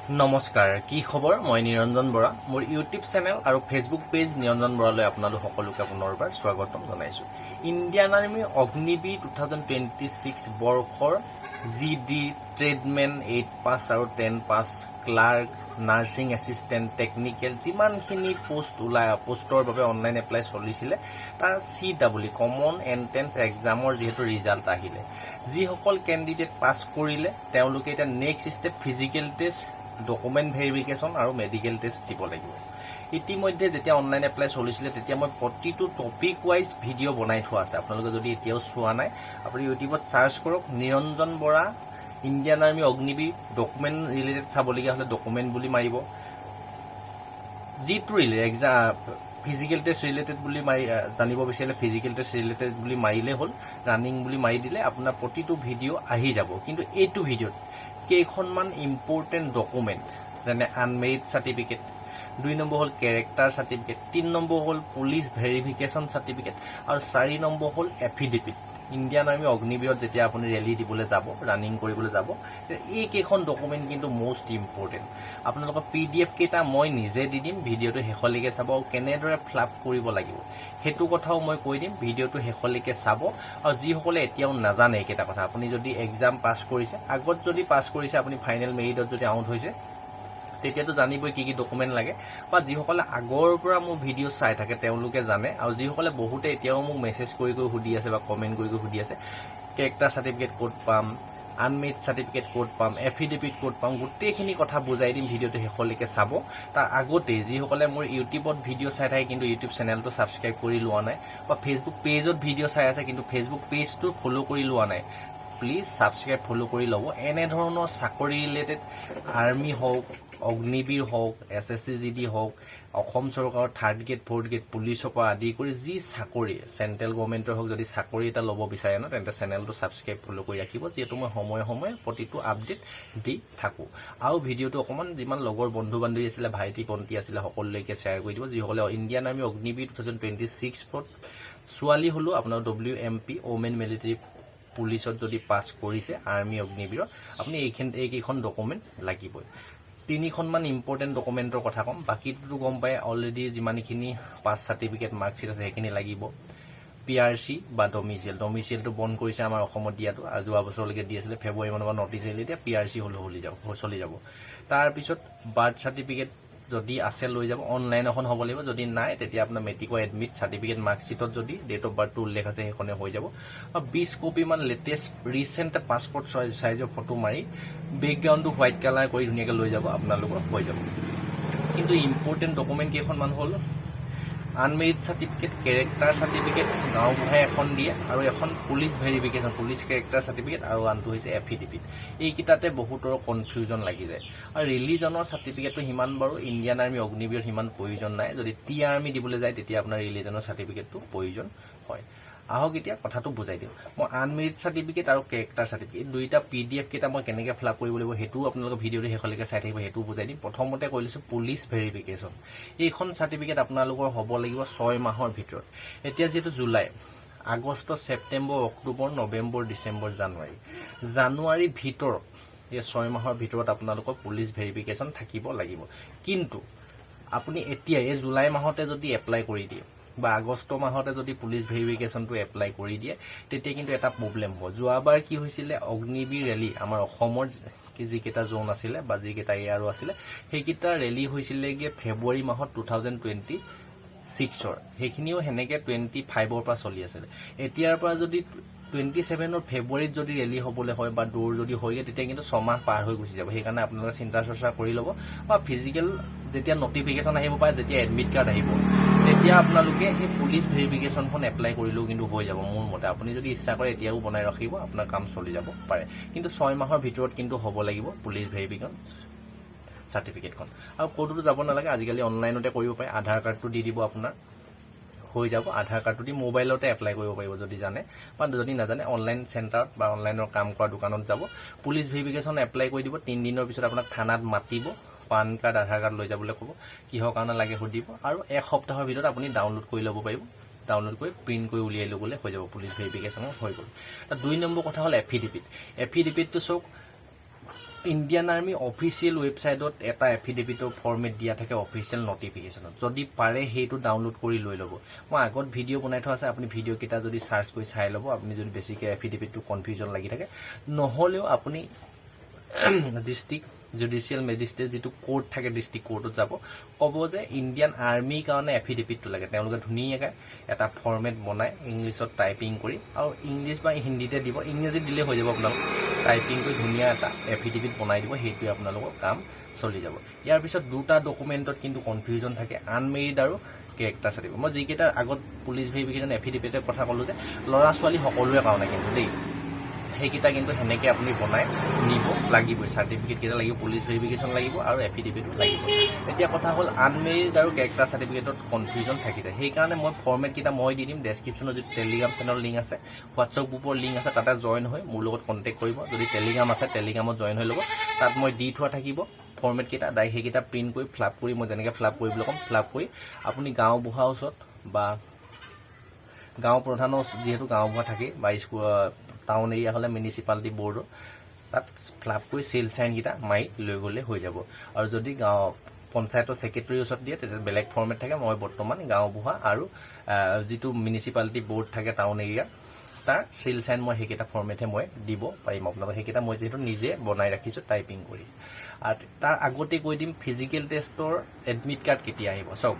নমস্কাৰ, কি খবৰ? মই নিৰঞ্জন বৰা। মোৰ ইউটিউব চেনেল আৰু ফেচবুক পেজ নিৰঞ্জন বৰালৈ আপোনালোক সকলোকে পুনৰবাৰ স্বাগতম জনাইছোঁ। ইণ্ডিয়ান আৰ্মি অগ্নিবীৰ 2026 বৰ্ষৰ GD, ট্ৰেডমেন 8 পাছ আৰু 10 পাছ, ক্লাৰ্ক, নাৰ্ছিং এছিষ্টেণ্ট, টেকনিকেল যিমানখিনি পোষ্টৰ বাবে অনলাইন এপ্লাই চলিছিলে তাৰ CEE কমন এণ্ট্ৰেন্স এক্সামৰ যিহেতু ৰিজাল্ট আহিলে, যিসকল কেণ্ডিডেট পাছ কৰিলে তেওঁলোকে এতিয়া next step physical test, document verification আৰু মেডিকেল টেষ্ট দিব লাগিব। ইতিমধ্যে যেতিয়া অনলাইন এপ্লাই চলিছিলে তেতিয়া মই প্ৰতিটো টপিক ৱাইজ ভিডিঅ' বনাই থোৱা আছে। আপোনালোকে যদি এতিয়াও চোৱা নাই, আপুনি ইউটিউবত চাৰ্চ কৰক Niranjan Bora Indian army Agniveer. Document related চাবলগীয়া হ'লে ডকুমেণ্ট বুলি মাৰিব, যিটো ফিজিকেল টেষ্ট ৰিলেটেড বুলি জানিব বিচাৰিলে ফিজিকেল টেষ্ট ৰিলেটেড বুলি মাৰিলে হ'ল। ৰানিং বুলি মাৰি দিলে আপোনাৰ প্ৰতিটো ভিডিঅ' আহি যাব। কিন্তু এইটো ভিডিঅ'ত কেইখনমান ইম্পৰ্টেণ্ট ডকুমেণ্ট যেনে আনমেৰিড চাৰ্টিফিকেট, 2 নম্বৰ হ'ল কেৰেক্টাৰ চাৰ্টিফিকেট, 3 নম্বৰ হ'ল পুলিচ ভেৰিফিকেশ্যন চাৰ্টিফিকেট আৰু 4 নম্বৰ হ'ল এফিডেভিট। ইণ্ডিয়ান আৰ্মি অগ্নিবীৰত যেতিয়া আপুনি ৰেলী দিবলৈ যাব, ৰানিং কৰিবলৈ যাব, এইকেইখন ডকুমেণ্ট কিন্তু মষ্ট ইম্পৰ্টেণ্ট। আপোনালোকৰ PDF কেইটা মই নিজে দি দিম, ভিডিঅ'টো শেষলৈকে চাব আৰু কেনেদৰে ফিলআপ কৰিব লাগিব সেইটো কথাও মই কৈ দিম। ভিডিঅ'টো শেষলৈকে চাব। আৰু যিসকলে এতিয়াও নাজানে এইকেইটা কথা, আপুনি যদি এক্সাম পাছ কৰিছে, আগত যদি পাছ কৰিছে, আপুনি ফাইনেল মেৰিটত যদি আউট হৈছে তেতিয়াতো জানিবই কি কি ডকুমেণ্ট লাগে, বা যিসকলে আগৰ পৰা মোৰ ভিডিঅ' চাই থাকে তেওঁলোকে জানে। আৰু যিসকলে বহুতে এতিয়াও মোক মেছেজ কৰি সুধি আছে বা কমেণ্ট কৰি সুধি আছে, কেৰেক্টাৰ চাৰ্টিফিকেট ক'ত পাম, আনমেৰিড চাৰ্টিফিকেট ক'ত পাম, এফিডেভিট ক'ত পাম, গোটেইখিনি কথা বুজাই দিম। ভিডিঅ'টো শেষলৈকে চাব। তাৰ আগতেই যিসকলে মোৰ ইউটিউবত ভিডিঅ' চাই থাকে কিন্তু ইউটিউব চেনেলটো ছাবস্ক্ৰাইব কৰি লোৱা নাই, বা ফেচবুক পেজত ভিডিঅ' চাই আছে কিন্তু ফেচবুক পেজটো ফ'ল' কৰি লোৱা নাই, প্লিজ ছাবস্ক্ৰাইব ফ'ল' কৰি ল'ব। এনেধৰণৰ চাকৰি ৰিলেটেড, আৰ্মি হওক, অগ্নিবীৰ হওক, SSC GD হওক, অসম চৰকাৰৰ 3rd গ্ৰেড 4th গ্ৰেড পুলিচৰ পৰা আদি কৰি যি চাকৰি, চেণ্ট্ৰেল গভৰ্ণমেণ্টৰ হওক, যদি চাকৰি এটা ল'ব বিচাৰে ন, তেন্তে চেনেলটো ছাবস্ক্ৰাইব ফ'ল' কৰি ৰাখিব, যিহেতু মই সময়ে সময়ে প্ৰতিটো আপডেট দি থাকোঁ। আৰু ভিডিঅ'টো অকণমান যিমান লগৰ বন্ধু বান্ধৱী আছিলে, ভাইটি ভণ্টি আছিলে, সকলোলৈকে শ্বেয়াৰ কৰি দিব। যিসকলে ইণ্ডিয়ান আৰ্মি অগ্নিবীৰ 2026 ছোৱালী হ'লেও আপোনাৰ WMP ওমেন মিলিটাৰী পুলিচত যদি পাছ কৰিছে আৰ্মি অগ্নিবীৰত, আপুনি এইকেইখন ডকুমেণ্ট লাগিবই। 3খনমান ইম্পৰ্টেণ্ট ডকুমেণ্টৰ কথা ক'ম, বাকীটোতো গম পায় অলৰেডি। যিমানখিনি পাছ চাৰ্টিফিকেট, মাৰ্কশ্বিট আছে সেইখিনি লাগিব। PRC বা ডমিচিয়েলটো বন্ধ কৰিছে আমাৰ অসমত দিয়াটো, যোৱা বছৰলৈকে দি আছিলে, ফেব্ৰুৱাৰী মানৰ পৰা নটিচ আহিলে, এতিয়া PRC হ'লেও চলি যাব। তাৰপিছত বাৰ্থ চাৰ্টিফিকেট যদি আছে লৈ যাব, অনলাইন এখন হ'ব লাগিব। যদি নাই তেতিয়া আপোনাৰ মেট্ৰিকৰ এডমিট চাৰ্টিফিকেট, মাৰ্কশ্বিটত যদি ডেট অফ বাৰ্থটো উল্লেখ আছে সেইখনে হৈ যাব। আৰু 20 কপিমান লেটেষ্ট ৰিচেণ্ট পাছপৰ্ট চাইজৰ ফটো মাৰি বেকগ্ৰাউণ্ডটো হোৱাইট কালাৰ কৰি ধুনীয়াকৈ লৈ যাব, আপোনালোকৰ হৈ যাব। কিন্তু ইম্পৰ্টেণ্ট ডকুমেণ্ট কেইখনমান হ'ল আনমেৰিড চাৰ্টিফিকেট, কেৰেক্টাৰ চাৰ্টিফিকেট, গাঁওবুঢ়াই এখন দিয়ে, আৰু এখন police verification, police character certificate, আৰু আনটো হৈছে এফিডেভিট। এইকেইটাতে বহুতৰ কনফিউজন লাগি যায়। আৰু ৰিলিজনৰ চাৰ্টিফিকেটটো সিমান বাৰু ইণ্ডিয়ান আৰ্মি অগ্নিবীৰত সিমান প্ৰয়োজন নাই। যদি টি আৰ্মি দিবলৈ যায় তেতিয়া আপোনাৰ ৰিলিজনৰ চাৰ্টিফিকেটটো প্ৰয়োজন হয়। আহক এতিয়া কথাটো বুজাই দিওঁ। মই আনমেৰিড চাৰ্টিফিকেট আৰু কেৰেক্টাৰ চাৰ্টিফিকেট দুইটা PDF কেইটা মই কেনেকৈ ফিলআপ কৰিব লাগিব সেইটোও আপোনালোকে ভিডিঅ'টো শেষলৈকে চাই থাকিব, সেইটোও বুজাই দিম। প্ৰথমতে কৈ লৈছোঁ পুলিচ ভেৰিফিকেশ্যন। এইখন চাৰ্টিফিকেট আপোনালোকৰ হ'ব লাগিব 6 মাহৰ ভিতৰত। এতিয়া যিহেতু জুলাই, আগষ্ট, ছেপ্টেম্বৰ, অক্টোবৰ, নৱেম্বৰ, ডিচেম্বৰ, জানুৱাৰীৰ ভিতৰত, এই 6 মাহৰ ভিতৰত আপোনালোকৰ পুলিচ ভেৰিফিকেশ্যন থাকিব লাগিব। কিন্তু আপুনি এতিয়া এই জুলাই মাহতে যদি এপ্লাই কৰি দিয়ে বা আগষ্ট মাহতে যদি পুলিচ ভেৰিফিকেশ্যনটো এপ্লাই কৰি দিয়ে, তেতিয়া কিন্তু এটা প্ৰব্লেম হ'ব। যোৱাবাৰ কি হৈছিলে, অগ্নিবীৰ ৰেলী আমাৰ অসমৰ যিকেইটা জোন আছিলে বা যিকেইটা এয়াৰো আছিলে, সেইকেইটা ৰেলী হৈছিলেগৈ ফেব্ৰুৱাৰী মাহত 2026। সেইখিনিও সেনেকৈ 25ৰ পৰা চলি আছিলে। এতিয়াৰ পৰা যদি 27 ফেব্ৰুৱাৰীত যদি ৰেলী হ'বলৈ হয় বা দৌৰ যদি হয়গৈ, তেতিয়া কিন্তু 6 মাহ পাৰ হৈ গুচি যাব। সেইকাৰণে আপোনালোকে চিন্তা চৰ্চা কৰি ল'ব, বা ফিজিকেল যেতিয়া নটিফিকেশ্যন আহিব বা যেতিয়া এডমিট কাৰ্ড আহিব তেতিয়া আপোনালোকে সেই পুলিচ ভেৰিফিকেশ্যনখন এপ্লাই কৰিলেও কিন্তু হৈ যাব। মোৰ মতে আপুনি যদি ইচ্ছা কৰে এতিয়াও বনাই ৰাখিব, আপোনাৰ কাম চলি যাব পাৰে। কিন্তু 6 মাহৰ ভিতৰত কিন্তু হ'ব লাগিব পুলিচ ভেৰিফিকেশ্যন চাৰ্টিফিকেটখন। আৰু ক'তো যাব নালাগে, আজিকালি অনলাইনতে কৰিব পাৰে। আধাৰ কাৰ্ডটো দি দিব, আপোনাৰ হৈ যাব। আধাৰ কাৰ্ডটো দি মোবাইলতে এপ্লাই কৰিব পাৰিব যদি জানে, বা যদি নাজানে অনলাইন চেণ্টাৰত বা অনলাইনৰ কাম কৰা দোকানত যাব, পুলিচ ভেৰিফিকেশ্যন এপ্লাই কৰি দিব। 3 দিনৰ পিছত আপোনাক থানাত মাতিব, পান কাৰ্ড, আধাৰ কাৰ্ড লৈ যাবলৈ ক'ব, কিহৰ কাৰণে লাগে সুধিব, আৰু 1 সপ্তাহৰ ভিতৰত আপুনি ডাউনলোড কৰি ল'ব পাৰিব। ডাউনলোড কৰি প্ৰিণ্ট কৰি উলিয়াই ল'বলৈ হৈ যাব, পুলিচ ভেৰিফিকেশ্যন হৈ গ'ল। 2 নম্বৰ কথা হ'ল এফিডেভিট। এফিডেভিটটো চাওক, ইণ্ডিয়ান আৰ্মি অফিচিয়েল ৱেবছাইটত এটা এফিডেভিটৰ ফৰ্মেট দিয়া থাকে অফিচিয়েল নটিফিকেশ্যনত যদি পাৰে সেইটো ডাউনলোড কৰি লৈ ল'ব মই আগত ভিডিঅ' বনাই থোৱা আছে আপুনি ভিডিঅ'কেইটা যদি চাৰ্চ কৰি চাই ল'ব আপুনি যদি বেছিকৈ এফিডেভিটটো কনফিউজন লাগি থাকে নহ'লেও আপুনি ডিষ্ট্ৰিক্ট জুডিচিয়েল মেজিষ্ট্ৰেট যিটো কোৰ্ট থাকে ডিষ্ট্ৰিক্ট কোৰ্টত যাব ক'ব যে ইণ্ডিয়ান আৰ্মিৰ কাৰণে এফিডেভিটটো লাগে তেওঁলোকে ধুনীয়াকৈ এটা ফৰ্মেট বনাই ইংলিছত টাইপিং কৰি আৰু ইংলিছ বা হিন্দীতে দিব ইংৰাজীত দিলে হৈ যাব আপোনালোক টাইপিং কৰি ধুনীয়া এটা এফিডেভিট বনাই দিব সেইটোৱে আপোনালোকৰ কাম চলি যাব ইয়াৰ পিছত দুটা ডকুমেণ্টত কিন্তু কনফিউজন থাকে আনমেৰিড আৰু কেৰেক্টাৰ চাৰ্টিফিকেট মই যিকেইটা আগত পুলিচ ভেৰিফিকেশ্যন এফিডেভিটৰ কথা ক'লোঁ যে ল'ৰা ছোৱালী সকলোৰে কাৰণে কিন্তু দেই সেইকেইটা কিন্তু সেনেকৈ আপুনি বনাই নিব লাগিবই চাৰ্টিফিকেটকেইটা লাগিব পুলিচ ভেৰিফিকেশ্যন লাগিব আৰু এফিডেভিটো লাগিব এতিয়া কথা হ'ল আনমেৰিড আৰু কেৰেক্টাৰ চাৰ্টিফিকেটত কনফিউজন থাকি যায় সেইকাৰণে মই ফৰ্মেটকেইটা মই দি দিম ডেছক্ৰিপশ্যনত যদি টেলিগ্ৰাম চেনেলৰ লিংক আছে হোৱাটছআপ গ্ৰুপৰ লিংক আছে তাতে জইন হৈ মোৰ লগত কণ্টেক্ট কৰিব যদি টেলিগ্ৰাম আছে টেলিগ্ৰামত জইন হৈ ল'ব তাত মই দি থোৱা থাকিব ফৰ্মেটকেইটা ডাইৰেক্ট সেইকেইটা প্ৰিণ্ট কৰি ফ্লাপ কৰি মই যেনেকৈ ফ্লাপ কৰিবলৈ ক'ম ফ্লাপ কৰি আপুনি গাঁওবুঢ়াৰ ওচৰত বা গাঁও প্ৰধানৰ যিহেতু গাঁওবুঢ়া থাকে বা স্কুল টাউন এৰিয়া হ'লে মিউনিচিপালিটি বৰ্ডৰ তাত ফ্লাপ কৰি চেল চাইনকেইটা মাৰি লৈ গ'লে হৈ যাব আৰু যদি গাঁও পঞ্চায়তৰ ছেক্ৰেটেৰীৰ ওচৰত দিয়ে তেতিয়া বেলেগ ফৰ্মেট থাকে মই বৰ্তমান গাঁওবুঢ়া আৰু যিটো মিউনিচিপালিটি বৰ্ড থাকে টাউন এৰিয়া তাৰ চেল চাইন মই সেইকেইটা ফৰ্মেটহে মই দিব পাৰিম আপোনালোকক সেইকেইটা মই যিহেতু নিজে বনাই ৰাখিছোঁ টাইপিং কৰি আৰু তাৰ আগতে কৈ দিম ফিজিকেল টেষ্টৰ এডমিট কাৰ্ড কেতিয়া আহিব চাওক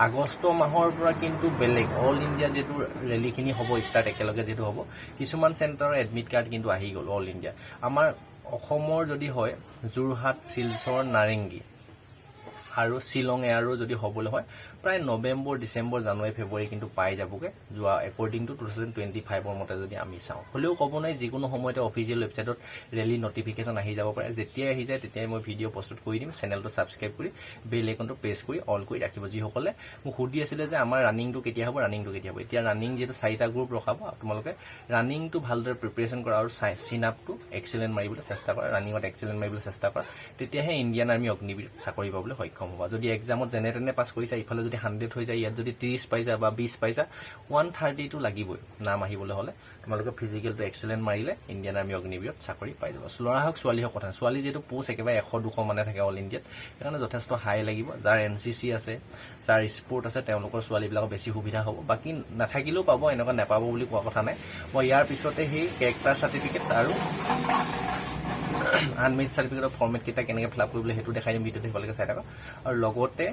আগষ্ট মাহৰ পৰা কিন্তু বেলেগ অল ইণ্ডিয়া যিটো ৰেলীখিনি হ'ব ষ্টাৰ্ট একেলগে যিটো হ'ব কিছুমান চেণ্টাৰৰ এডমিট কাৰ্ড কিন্তু আহি গ'ল অল ইণ্ডিয়া আমাৰ অসমৰ যদি হয় যোৰহাট শিলচৰ নাৰেংগী আৰু শ্বিলং এয়াৰো যদি হ'বলৈ হয় প্ৰায় নৱেম্বৰ ডিচেম্বৰ জানুৱাৰী ফেব্ৰুৱাৰী কিন্তু পাই যাবগৈ যোৱা একৰ্ডিং টু 2025ৰ মতে যদি আমি চাওঁ হ'লেও ক'ব নাই যিকোনো সময়তে অফিচিয়েল ৱেবছাইটত ৰেলী নটিফিকেশ্যন আহি যাব পাৰে যেতিয়াই আহি যায় তেতিয়াই মই ভিডিঅ' প্ৰস্তুত কৰি দিম চেনেলটো ছাবস্ক্ৰাইব কৰি বেল আইকনটো প্ৰেছ কৰি অল কৰি ৰাখিব যিসকলে মোক সুধি আছিলে যে আমাৰ ৰানিংটো কেতিয়া হ'ব এতিয়া ৰানিং যিহেতু 4টা গ্ৰুপ ৰখাব তোমালোকে ৰানিংটো ভালদৰে প্ৰিপেৰেশ্যন কৰা আৰু চিন আপটো এক্সেলেণ্ট মাৰিবলৈ চেষ্টা কৰা ৰানিঙত এক্সেলেণ্ট মাৰিবলৈ চেষ্টা কৰা তেতিয়াহে ইণ্ডিয়ান আৰ্মি অগ্নিবীৰ চাকৰি পাবলৈ সক্ষম হ'ব যদি এক্সামত যেনে তেনে পাছ কৰিছা ইফালে যদি 100 হৈ যায় ইয়াত যদি 30 পাইছা বা 20 পাইছা 130টো লাগিবই নাম আহিবলৈ হ'লে তোমালোকে ফিজিকেলটো এক্সেলেণ্ট মাৰিলে ইণ্ডিয়ান আৰ্মি অগ্নিবীৰত চাকৰি পাই যাব ল'ৰা হওক ছোৱালী হওক কথা ছোৱালী যিহেতু পোষ্ট একেবাৰে 100-200 মানে থাকে অল ইণ্ডিয়াত সেইকাৰণে যথেষ্ট হাই লাগিব যাৰ NCC আছে যাৰ স্পৰ্ট আছে তেওঁলোকৰ ছোৱালীবিলাকৰ বেছি সুবিধা হ'ব বাকী নাথাকিলেও পাব এনেকুৱা নাপাব বুলি কোৱা কথা নাই মই ইয়াৰ পিছতে সেই কেৰেক্টাৰ চাৰ্টিফিকেট আৰু আনমেৰিড চাৰ্টিফিকেটৰ ফৰ্মেটকেইটা কেনেকৈ ফিল আপ কৰিবলৈ সেইটো দেখাই দিম ভিডিঅ'টো সেইফালেকে চাই থাকক আৰু লগতে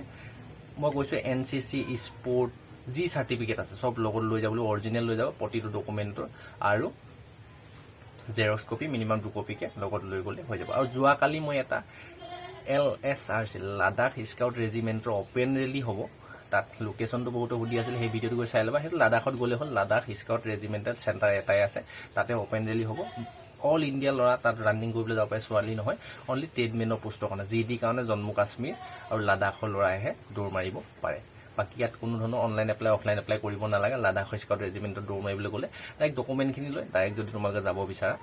মই কৈছোঁ NCC স্পৰ্ট যি চাৰ্টিফিকেট আছে চব লগত লৈ যাবলৈ অৰিজিনেল লৈ যাব প্ৰতিটো ডকুমেণ্টৰ আৰু জেৰক্স কপি মিনিমাম 2 কপিকে লগত লৈ গ'লে হৈ যাব আৰু যোৱাকালি মই এটা LSRC লাডাখ স্কাউট ৰেজিমেণ্টৰ অপেন ৰেলী হ'ব তাত লোকেশ্যনটো বহুতো সুধি আছিল সেই ভিডিঅ'টো গৈ চাই ল'বা সেইটো লাডাখত গ'লে হ'ল লাডাখ স্কাউট ৰেজিমেণ্টেল চেণ্টাৰ এটাই আছে তাতে অপেন ৰেলী হ'ব অল ইণ্ডিয়া ল'ৰা তাত ৰানিং কৰিবলৈ যাব পাৰে ছোৱালী নহয় অনলি ট্ৰেডমেনৰ পোষ্টৰ কাৰণে GD কাৰণে জম্মু কাশ্মীৰ আৰু লাডাখৰ ল'ৰাইহে দৌৰ মাৰিব পাৰে বাকী ইয়াত কোনো ধৰণৰ অনলাইন এপ্লাই অফলাইন এপ্লাই কৰিব নালাগে লাডাখ স্কাউট ৰেজিমেণ্টত দৌৰ মাৰিবলৈ গ'লে ডাইৰেক্ট ডকুমেণ্টখিনি লৈ ডাইৰেক্ট যদি তোমালোকে যাব বিচাৰা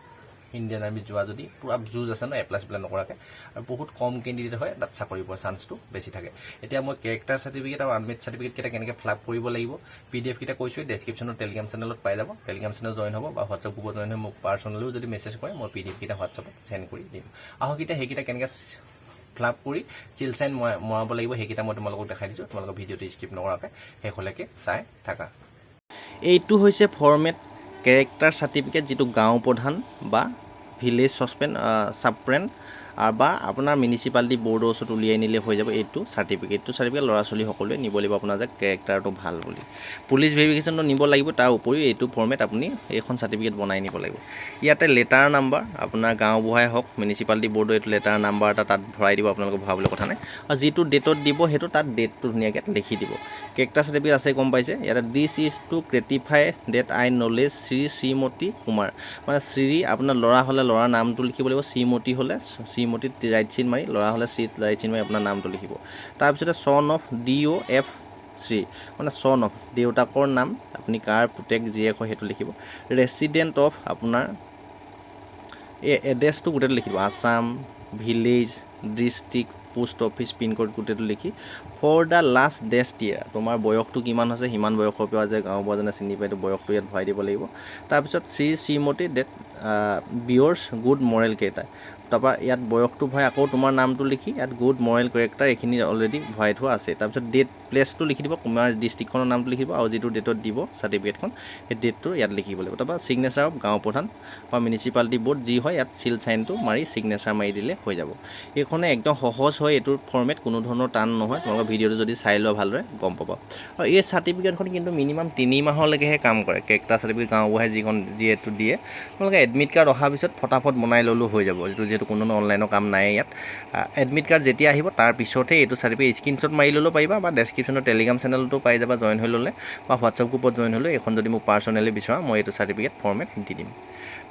ইণ্ডিয়ান আৰ্মিত যোৱা যদি পুৰা যুঁজ আছে ন এপ্লাই নকৰাকৈ আৰু বহুত কম কেণ্ডিডেট হয় তাত চাকৰি পোৱাৰ চান্সটো বেছি থাকে এতিয়া মই কেৰেক্টাৰ চাৰ্টিফিকেট আৰু আনমেৰিড চাৰ্টিফিকেটকেইটা কেনেকৈ ফিল আপ কৰিব লাগিব PDF কেইটা কৈছোঁ ডেছক্ৰিপশ্যনত টেলিগ্ৰাম চেনেলত পাই যাব টেলিগ্ৰাম চেনেল জইন হ'ব বা হোৱাটছআপ গ্ৰুপত জইন হৈ মোক পাৰ্চনেলিও যদি মেছেজ কৰে মই PDF কেইটা হোৱাটছআপত চেণ্ড কৰি দিম আহক এতিয়া সেইকেইটা কেনেকৈ ফিল আপ কৰি চিল চাইন মৰাব লাগিব সেইকেইটা মই তোমালোকক দেখাই দিছোঁ তোমালোকৰ ভিডিঅ'টো স্কিপ নকৰাকৈ শেষলৈকে চাই থাকা এইটো হৈছে ফৰ্মেট কেৰেক্টাৰ চাৰ্টিফিকেট যিটো গাঁও প্ৰধান বা ভিলেজ ছাবপ্ৰেন বা আপোনাৰ মিউনিচিপালিটি বৰ্ডৰ ওচৰত উলিয়াই নিলে হৈ যাব এইটো চাৰ্টিফিকেট ল'ৰা ছোৱালী সকলোৱে নিব লাগিব আপোনাৰ যে কেৰেক্টাৰটো ভাল বুলি পুলিচ ভেৰিফিকেশ্যনটো নিব লাগিব তাৰ উপৰিও এইটো ফৰ্মেট আপুনি এইখন চাৰ্টিফিকেট বনাই নিব লাগিব ইয়াতে লেটাৰ নাম্বাৰ আপোনাৰ গাঁওবুঢ়াই হওক মিউনিচিপালিটি বৰ্ডৰ এইটো লেটাৰ নাম্বাৰ এটা তাত ভৰাই দিব আপোনালোকে ভৰাবলৈ কথা নাই আৰু যিটো ডেটত দিব সেইটো তাত ডেটটো ধুনীয়াকৈ লিখি দিব কেৰেক্টাৰ চাৰ্টিফিকেট আছে গম পাইছে ইয়াতে this is to certify that I knowledge Shrimati Kumar মানে শ্ৰী আপোনাৰ ল'ৰা হ'লে ল'ৰাৰ নামটো লিখিব লাগিব শ্ৰীমতী হ'লে শ্ৰীমতীত ৰাইট চিন মাৰি ল'ৰা হ'লে শ্ৰীত ৰাইট চিন মাৰি আপোনাৰ নামটো লিখিব তাৰপিছতে চন অফ DOF শ্ৰী মানে চন অফ দেউতাকৰ নাম আপুনি কাৰ পুতেক জীয়েক হয় সেইটো লিখিব ৰেচিডেণ্ট অফ আপোনাৰ এই এড্ৰেছটো গোটেইটো লিখিব Assam village district post office pincode গোটেইটো লিখি ফৰ দ্য লাষ্ট ডেষ্ট ইয়েৰ তোমাৰ বয়সটো কিমান হৈছে সিমান বয়সৰ পৰা যে গাঁওবুঢ়াজনে চিনি পায়তো বয়সটো ইয়াত ভৰাই দিব লাগিব তাৰপিছত শ্ৰীমতী ডেট বিয়ৰ্ছ গুড মৰেল কেইটা তাৰপৰা ইয়াত বয়সটো ভৰাই আকৌ তোমাৰ নামটো লিখি ইয়াত গুড মৰেল কেৰেক্টাৰ এইখিনি অলৰেডি ভৰাই থোৱা আছে। তাৰপিছত ডেট প্লেচটো লিখি দিব, তোমাৰ ডিষ্ট্ৰিক্টখনৰ নামটো লিখিব আৰু যিটো ডেটত দিব চাৰ্টিফিকেটখন সেই ডেটটো ইয়াত লিখিব লাগিব। তাৰপৰা ছিগনেচাৰ অফ গাঁও প্ৰধান বা মিউনিচিপালিটি বৰ্ড যি হয় ইয়াত চিল চাইনটো মাৰি ছিগনেচাৰ মাৰি দিলে হৈ যাব। এইখনে একদম সহজ হয়, এইটোৰ ফৰ্মেট কোনো ধৰণৰ টান নহয়। তোমালোকৰ ভিডিঅ'টো যদি চাই লোৱা ভালদৰে গম পাবা। আৰু এই চাৰ্টিফিকেটখন কিন্তু মিনিমাম 3 মাহলৈকেহে কাম কৰে। কেৰেক্টাৰ চাৰ্টিফিকেট গাঁওবুঢ়াই যিহেতু দিয়ে, তোমালোকে এডমিট কাৰ্ড অহাৰ পিছত ফটাফট বনাই ল'লেও হৈ যাব। যিহেতু কোনো অনলাইনৰ কাম নাই ইয়াত। এডমিট কাৰ্ড যেতিয়া আহিব তাৰ পিছতহে এইটো চাৰ্টিফিকেট স্ক্ৰীনশ্বট মাৰি ল'লেও পাৰিবা বা ডেছক্ৰিপশ্যনৰ টেলিগ্ৰাম চেনেলতো পাই যাবা জইন হৈ ল'লে, বা হোৱাটছআপ গ্ৰুপত জইন হ'লে এইখন যদি মোক পাৰ্চনেলি বিচৰা মই এইটো চাৰ্টিফিকেট ফৰ্মেট দি দিম।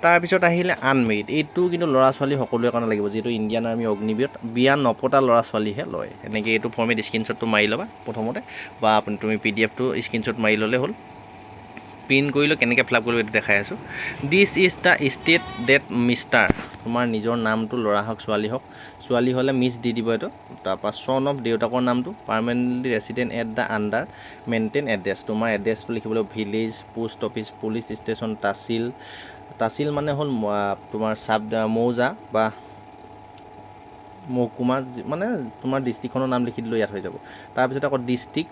তাৰপিছত আহিলে আনমেৰিড। এইটো কিন্তু ল'ৰা ছোৱালী সকলোৰে কাৰণে লাগিব, যিহেতু ইণ্ডিয়ান আৰ্মি অগ্নিবীৰত বিয়া নপতা ল'ৰা ছোৱালীহে লয়। এনেকৈ এইটো ফৰ্মেট স্ক্ৰীনশ্বটটো মাৰি ল'বা প্ৰথমতে, বা তুমি PDFটো স্ক্ৰীনশ্বট মাৰি ল'লে হ'ল। প্ৰিণ্ট কৰিলোঁ, কেনেকৈ ফিল আপ কৰিব এইটো দেখাই আছোঁ। This is the state date mister, তোমাৰ নিজৰ নামটো ল'ৰা হওক ছোৱালী হওক, ছোৱালী হ'লে মিছ দি দিব এইটো। তাৰপৰা চন অফ দেউতাকৰ নামটো, permanently resident at the under maintain address, তোমাৰ এড্ৰেছটো লিখিবলৈ village, post office, police station, tehsil মানে হ'ল তোমাৰ মৌজা বা মহকুমা, মানে তোমাৰ ডিষ্ট্ৰিক্টখনৰ নাম লিখি দিলেও ইয়াত হৈ যাব। তাৰপিছত আকৌ ডিষ্ট্ৰিক্ট,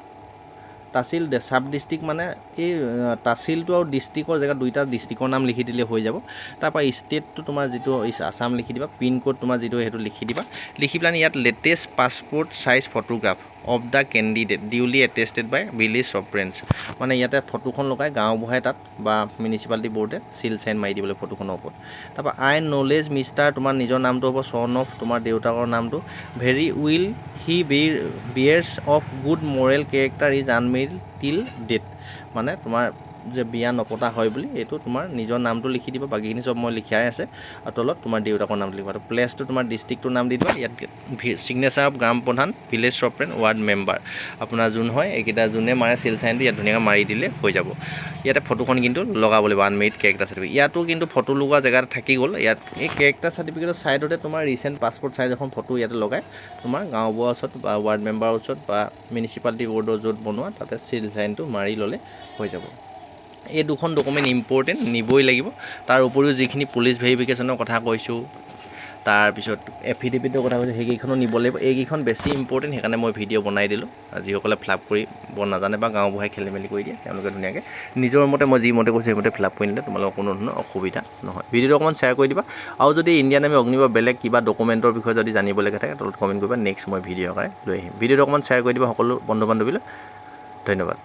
তাচিল চাব ডিষ্ট্ৰিক্ট, মানে এই তাচিলটো আৰু ডিষ্ট্ৰিক্টৰ জেগাত দুইটা ডিষ্ট্ৰিক্টৰ নাম লিখি দিলে হৈ যাব। তাৰপৰা ষ্টেটটো তোমাৰ যিটো আছাম লিখি দিবা, পিনক'ড তোমাৰ যিটো সেইটো লিখি দিবা। লিখি পেলাই ইয়াত latest passport size photograph of the candidate duly attested by village চফৰেঞ্চ, মানে ইয়াতে ফটোখন লগাই গাঁওবুঢ়াই তাত বা মিউনিচিপালিটি বৰ্ডে চিল চাইন মাৰি দিবলৈ ফটোখনৰ ওপৰত। তাৰপৰা আই নলেজ মিষ্টাৰ, তোমাৰ নিজৰ নামটো হ'ব, চন অফ তোমাৰ দেউতাকৰ নামটো, very well he bears of good moral character is unmarried till date, মানে তোমাৰ যে বিয়া নপতা হয় বুলি এইটো তোমাৰ নিজৰ নামটো লিখি দিবা। বাকীখিনি চব মই লিখাই আছে, আৰু তলত তোমাৰ দেউতাকৰ নাম লিখিবা। প্লেচটো তোমাৰ ডিষ্ট্ৰিক্টটোৰ নাম দি দিবা। ইয়াত ছিগনেচাৰ অফ গ্ৰাম প্ৰধান, ভিলেজ চফৰেন, ৱাৰ্ড মেম্বাৰ, আপোনাৰ যোন হয় এইকেইটা যোনে মাৰে চিল চাইনটো ইয়াত ধুনীয়াকৈ মাৰি দিলে হৈ যাব। ইয়াতে ফটোখন কিন্তু লগাব লাগিব, আনমেৰিড কেৰেক্টাৰ চাৰ্টিফিকেট। ইয়াতো কিন্তু ফটো লগোৱা জেগাত থাকি গ'ল। ইয়াত এই কেৰেক্টাৰ চাৰ্টিফিকেটৰ ছাইডতে তোমাৰ ৰিচেণ্ট পাছপৰ্ট চাইজ এখন ফটো ইয়াতে লগাই তোমাৰ গাঁওবুঢ়াৰ ওচৰত বা ৱাৰ্ড মেম্বাৰৰ ওচৰত বা মিউনিচিপালিটি বৰ্ডৰ য'ত বনোৱা তাতে চিল চাইনটো মাৰি ল'লে হৈ যাব। এই দুখন ডকুমেণ্ট ইম্পৰ্টেণ্ট, নিবই লাগিব। তাৰ উপৰিও যিখিনি পুলিচ ভেৰিফিকেশ্যনৰ কথা কৈছোঁ, তাৰপিছত এফিডেভিটৰ কথা কৈছোঁ, সেইকেইখনো নিব লাগিব। এইকেইখন বেছি ইম্পৰ্টেণ্ট, সেইকাৰণে মই ভিডিঅ' বনাই দিলোঁ। যিসকলে ফিল আপ কৰিব নাজানে বা গাঁওবুঢ়াই খেলি মেলি কৰি দিয়ে, তেওঁলোকে ধুনীয়াকৈ নিজৰ মতে মই যি মতে কৈছোঁ সেইমতে ফিল আপ কৰি নিলে তোমালোকৰ কোনো ধৰণৰ অসুবিধা নহয়। ভিডিঅ'টো অকণমান শ্বেয়াৰ কৰি দিবা, আৰু যদি ইণ্ডিয়ান আৰ্মি অগ্নিবীৰ বেলেগ কিবা ডকুমেণ্টৰ বিষয়ে যদি জানিবলগীয়া থাকে তলত কমেণ্ট কৰিবা, নেক্সট মই ভিডিঅ' আকাৰে লৈ আহিম। ভিডিঅ'টো অকণমান শ্বেয়াৰ কৰি দিবা সকলো বন্ধু বান্ধৱীলৈ। ধন্যবাদ।